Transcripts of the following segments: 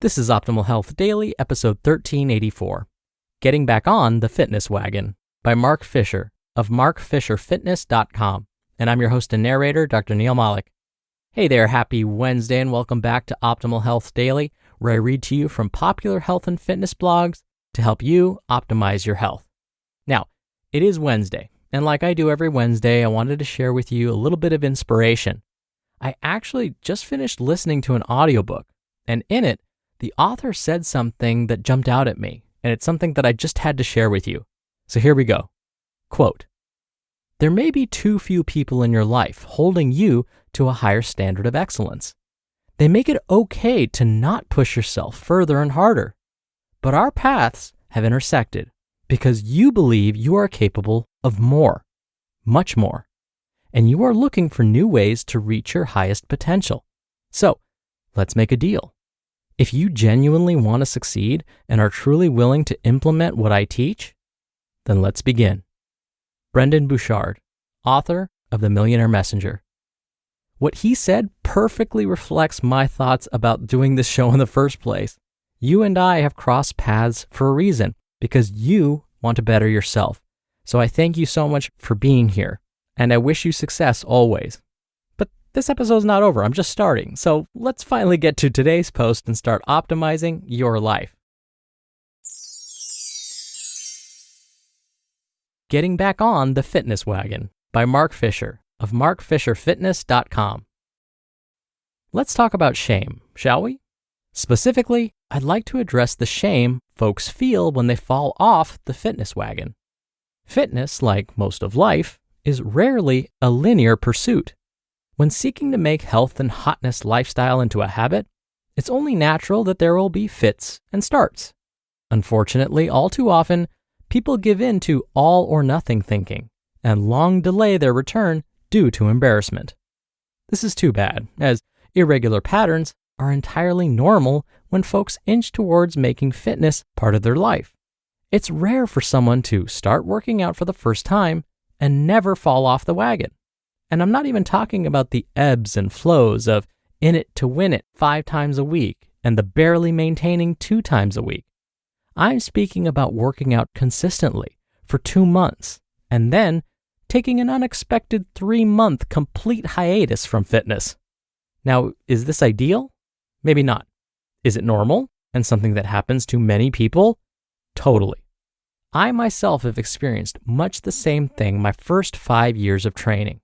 This is Optimal Health Daily, episode 1384, Getting Back on the Fitness Wagon by Mark Fisher of markfisherfitness.com. And I'm your host and narrator, Dr. Neil Malik. Hey there, happy Wednesday, and welcome back to Optimal Health Daily, where I read to you from popular health and fitness blogs to help you optimize your health. Now, it is Wednesday, and like I do every Wednesday, I wanted to share with you a little bit of inspiration. I actually just finished listening to an audiobook, and in it, the author said something that jumped out at me, and it's something that I just had to share with you. So here we go. Quote, "There may be too few people in your life holding you to a higher standard of excellence. They make it okay to not push yourself further and harder. But our paths have intersected because you believe you are capable of more, much more, and you are looking for new ways to reach your highest potential. So let's make a deal. If you genuinely want to succeed and are truly willing to implement what I teach, then let's begin." Brendon Burchard, author of The Millionaire Messenger. What he said perfectly reflects my thoughts about doing this show in the first place. You and I have crossed paths for a reason, because you want to better yourself. So I thank you so much for being here, and I wish you success always. But this episode's not over, I'm just starting. So let's finally get to today's post and start optimizing your life. Getting Back on the Fitness Wagon by Mark Fisher of markfisherfitness.com. Let's talk about shame, shall we? Specifically, I'd like to address the shame folks feel when they fall off the fitness wagon. Fitness, like most of life, is rarely a linear pursuit. When seeking to make health and hotness lifestyle into a habit, it's only natural that there will be fits and starts. Unfortunately, all too often, people give in to all or nothing thinking and long delay their return due to embarrassment. This is too bad, as irregular patterns are entirely normal when folks inch towards making fitness part of their life. It's rare for someone to start working out for the first time and never fall off the wagon. And I'm not even talking about the ebbs and flows of in it to win it 5 times a week and the barely maintaining 2 times a week. I'm speaking about working out consistently for 2 months and then taking an unexpected 3-month complete hiatus from fitness. Now, is this ideal? Maybe not. Is it normal and something that happens to many people? Totally. I myself have experienced much the same thing my first 5 years of training.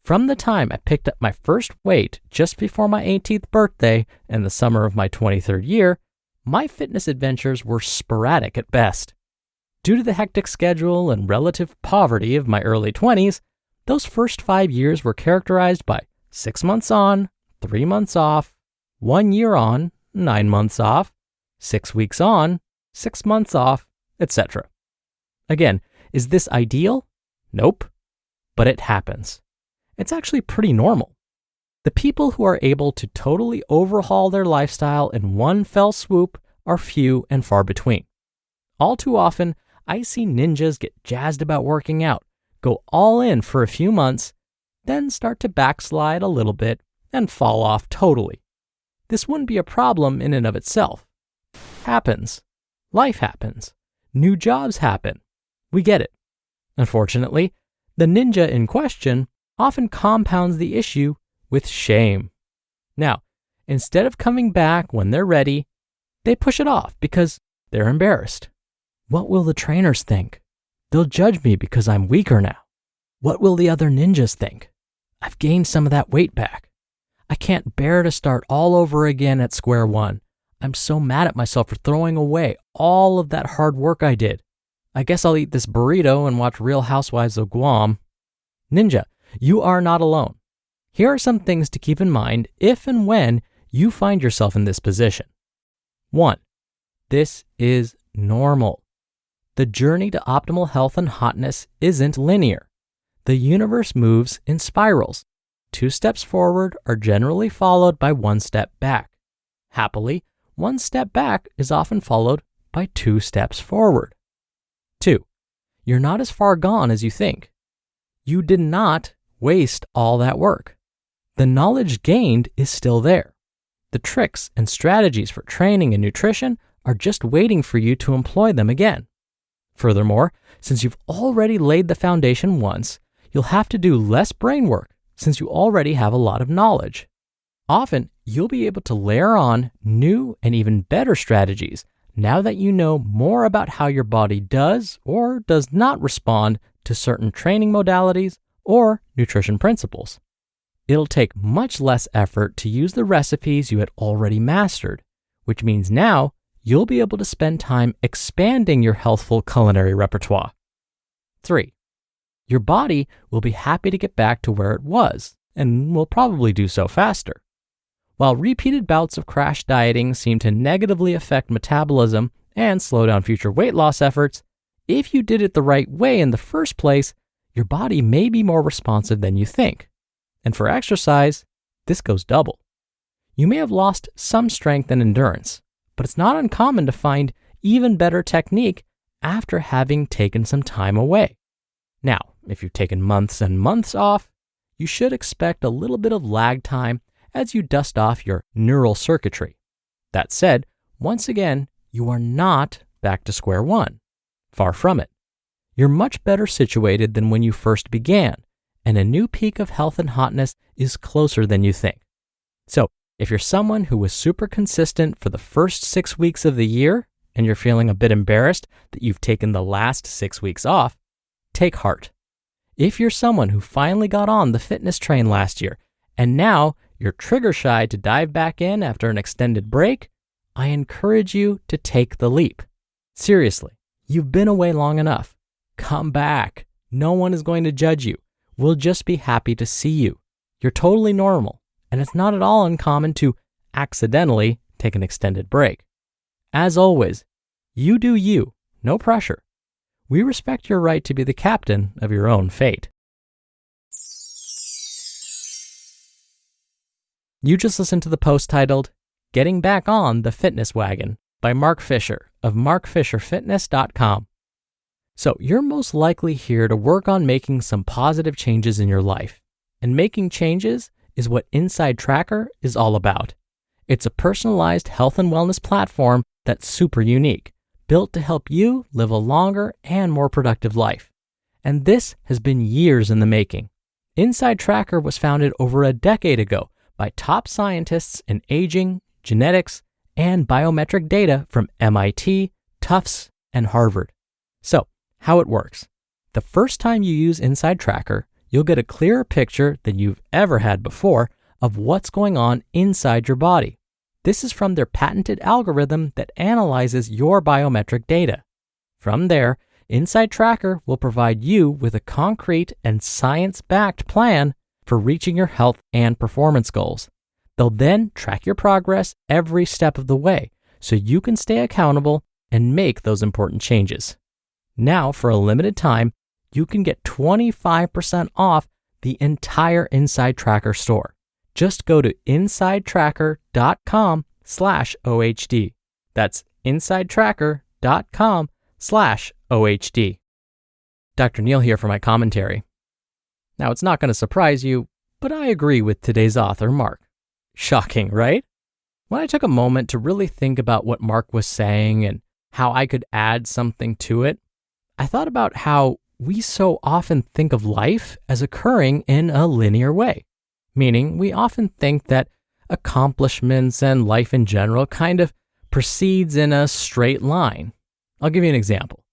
From the time I picked up my first weight just before my 18th birthday and the summer of my 23rd year, my fitness adventures were sporadic at best. Due to the hectic schedule and relative poverty of my early 20s, those first 5 years were characterized by 6 months on, 3 months off, 1 year on, 9 months off, 6 weeks on, 6 months off, etc. Again, is this ideal? Nope. But it happens. It's actually pretty normal. The people who are able to totally overhaul their lifestyle in one fell swoop are few and far between. All too often, I see ninjas get jazzed about working out, go all in for a few months, then start to backslide a little bit and fall off totally. This wouldn't be a problem in and of itself. Happens. Life happens. New jobs happen. We get it. Unfortunately, the ninja in question often compounds the issue with shame. Now, instead of coming back when they're ready, they push it off because they're embarrassed. What will the trainers think? They'll judge me because I'm weaker now. What will the other ninjas think? I've gained some of that weight back. I can't bear to start all over again at square one. I'm so mad at myself for throwing away all of that hard work I did. I guess I'll eat this burrito and watch Real Housewives of Guam. Ninja, you are not alone. Here are some things to keep in mind if and when you find yourself in this position. 1. This is normal. The journey to optimal health and hotness isn't linear. The universe moves in spirals. 2 steps forward are generally followed by 1 step back. Happily, 1 step back is often followed by 2 steps forward. 2. You're not as far gone as you think. You did not waste all that work. The knowledge gained is still there. The tricks and strategies for training and nutrition are just waiting for you to employ them again. Furthermore, since you've already laid the foundation once, you'll have to do less brain work since you already have a lot of knowledge. Often, you'll be able to layer on new and even better strategies now that you know more about how your body does or does not respond to certain training modalities or nutrition principles. It'll take much less effort to use the recipes you had already mastered, which means now you'll be able to spend time expanding your healthful culinary repertoire. 3. Your body will be happy to get back to where it was, and will probably do so faster. While repeated bouts of crash dieting seem to negatively affect metabolism and slow down future weight loss efforts, if you did it the right way in the first place, your body may be more responsive than you think. And for exercise, this goes double. You may have lost some strength and endurance, but it's not uncommon to find even better technique after having taken some time away. Now, if you've taken months and months off, you should expect a little bit of lag time as you dust off your neural circuitry. That said, once again, you are not back to square one. Far from it. You're much better situated than when you first began, and a new peak of health and hotness is closer than you think. So, if you're someone who was super consistent for the first 6 weeks of the year, and you're feeling a bit embarrassed that you've taken the last 6 weeks off, take heart. If you're someone who finally got on the fitness train last year, and now you're trigger shy to dive back in after an extended break, I encourage you to take the leap. Seriously, you've been away long enough. Come back. No one is going to judge you. We'll just be happy to see you. You're totally normal, and it's not at all uncommon to accidentally take an extended break. As always, you do you, no pressure. We respect your right to be the captain of your own fate. You just listened to the post titled, Getting Back on the Fitness Wagon by Mark Fisher of markfisherfitness.com. So you're most likely here to work on making some positive changes in your life. And making changes is what Inside Tracker is all about. It's a personalized health and wellness platform that's super unique, built to help you live a longer and more productive life. And this has been years in the making. Inside Tracker was founded over a decade ago by top scientists in aging, genetics, and biometric data from MIT, Tufts, and Harvard. So, how it works. The first time you use Inside Tracker, you'll get a clearer picture than you've ever had before of what's going on inside your body. This is from their patented algorithm that analyzes your biometric data. From there, Inside Tracker will provide you with a concrete and science-backed plan for reaching your health and performance goals. They'll then track your progress every step of the way so you can stay accountable and make those important changes. Now, for a limited time, you can get 25% off the entire Inside Tracker store. Just go to insidetracker.com/OHD. That's insidetracker.com/OHD. Dr. Neal here for my commentary. Now, it's not going to surprise you, but I agree with today's author, Mark. Shocking, right? When I took a moment to really think about what Mark was saying and how I could add something to it, I thought about how we so often think of life as occurring in a linear way, meaning we often think that accomplishments and life in general kind of proceeds in a straight line. I'll give you an example.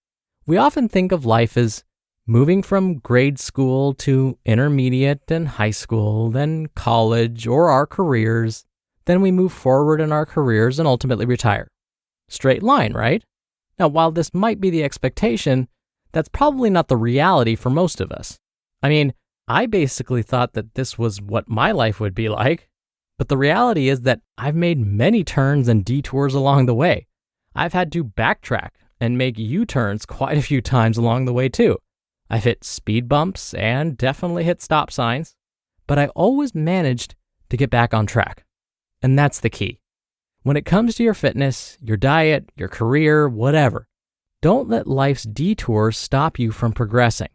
We often think of life as moving from grade school to intermediate and high school, then college or our careers, then we move forward in our careers and ultimately retire. Straight line, right? Now, while this might be the expectation, that's probably not the reality for most of us. I mean, I basically thought that this was what my life would be like, but the reality is that I've made many turns and detours along the way. I've had to backtrack and make U-turns quite a few times along the way too. I've hit speed bumps and definitely hit stop signs, but I always managed to get back on track. And that's the key. When it comes to your fitness, your diet, your career, whatever, don't let life's detours stop you from progressing.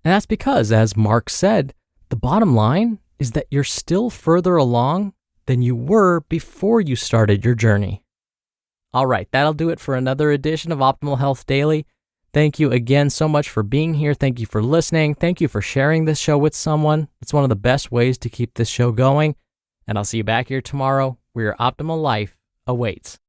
And that's because, as Mark said, the bottom line is that you're still further along than you were before you started your journey. All right, that'll do it for another edition of Optimal Health Daily. Thank you again so much for being here. Thank you for listening. Thank you for sharing this show with someone. It's one of the best ways to keep this show going. And I'll see you back here tomorrow where your optimal life awaits.